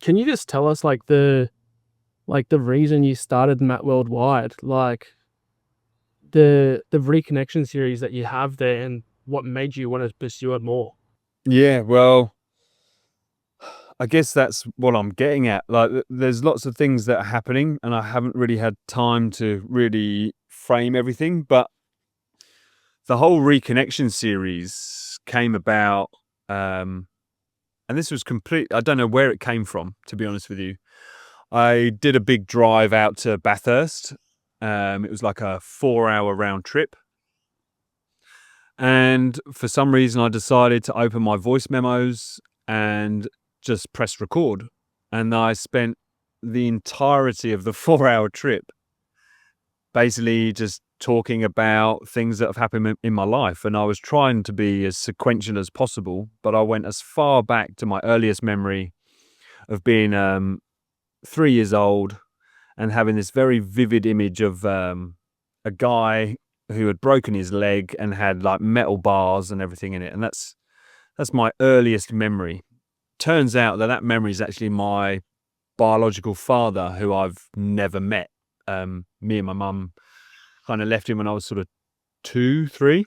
can you just tell us like the reason you started Matt Worldwide, like the reconnection series that you have there, and what made you want to pursue it more? Yeah, well, I guess that's what I'm getting at. Like, there's lots of things that are happening, and I haven't really had time to really frame everything. But the whole reconnection series came about, and this was complete. I don't know where it came from, to be honest with you. I did a big drive out to Bathurst. It was like a 4 hour round trip. And for some reason, I decided to open my voice memos and just press record. And I spent the entirety of the 4 hour trip basically just talking about things that have happened in my life. And I was trying to be as sequential as possible, but I went as far back to my earliest memory of being 3 years old and having this very vivid image of a guy who had broken his leg and had like metal bars and everything in it. And that's my earliest memory. Turns out that memory is actually my biological father, who I've never met. Me and my mum kind of left him when I was sort of 2, 3.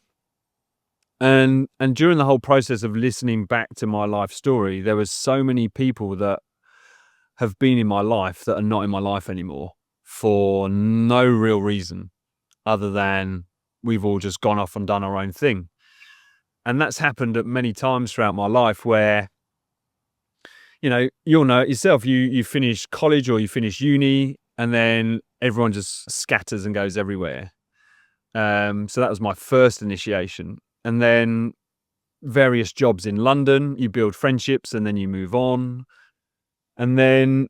And during the whole process of listening back to my life story, there was so many people that have been in my life that are not in my life anymore for no real reason other than we've all just gone off and done our own thing. And that's happened at many times throughout my life where, you'll know it yourself. You finish college or you finish uni, and then everyone just scatters and goes everywhere. So that was my first initiation. And then various jobs in London, you build friendships and then you move on. And then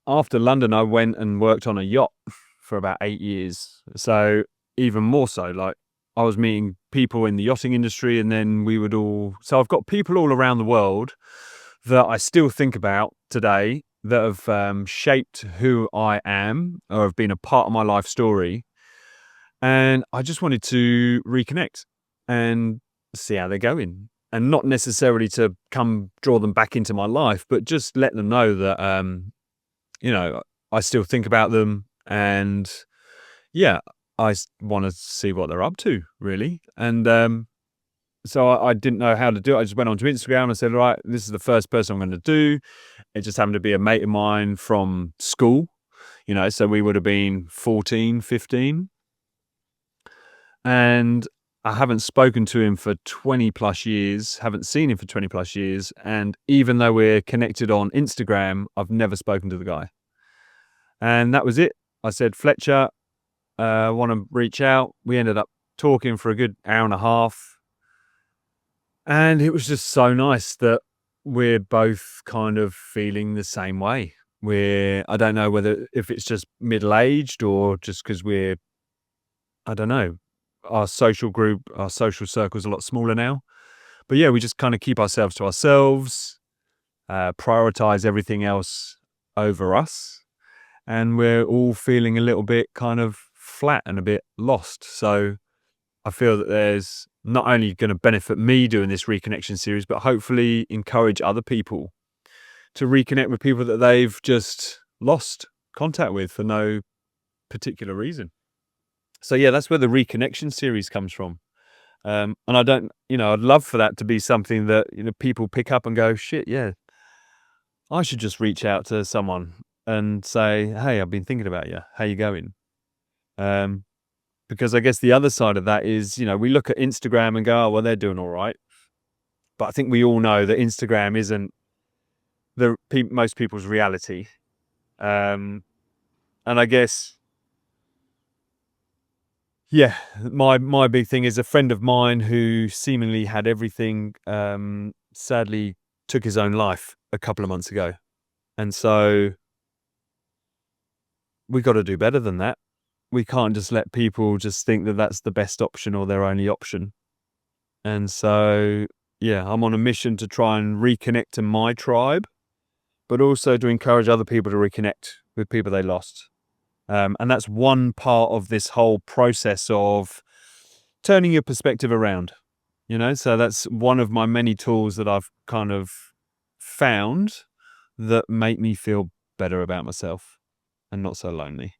after London, I went and worked on a yacht for about 8 years. So even more so, like, I was meeting people in the yachting industry, and then so I've got people all around the world that I still think about today that have shaped who I am or have been a part of my life story. And I just wanted to reconnect and see how they're going. And not necessarily to come draw them back into my life, but just let them know that, I still think about them. And yeah, I want to see what they're up to, really. And so I didn't know how to do it. I just went onto Instagram and said, right, this is the first person I'm going to do. It just happened to be a mate of mine from school, so we would have been 14, 15. And I haven't spoken to him for 20 plus years, haven't seen him for 20 plus years. And even though we're connected on Instagram, I've never spoken to the guy. And that was it. I said, Fletcher, want to reach out. We ended up talking for a good hour and a half. And it was just so nice that we're both kind of feeling the same way. I don't know if it's just middle-aged or just because I don't know, our social group, our social circle is a lot smaller now. But yeah, we just kind of keep ourselves to ourselves, prioritize everything else over us. And we're all feeling a little bit kind of flat and a bit lost. So I feel that there's not only going to benefit me doing this reconnection series, but hopefully encourage other people to reconnect with people that they've just lost contact with for no particular reason. So yeah, that's where the reconnection series comes from. And I'd love for that to be something that, people pick up and go, shit, yeah, I should just reach out to someone and say, hey, I've been thinking about you. How you going? Because I guess the other side of that is, we look at Instagram and go, oh, well, they're doing all right. But I think we all know that Instagram isn't most people's reality. And I guess, yeah, my big thing is a friend of mine who seemingly had everything, sadly took his own life a couple of months ago. And so we got to do better than that. We can't just let people just think that that's the best option or their only option. And so, yeah, I'm on a mission to try and reconnect to my tribe, but also to encourage other people to reconnect with people they lost. And that's one part of this whole process of turning your perspective around, so that's one of my many tools that I've kind of found that make me feel better about myself and not so lonely.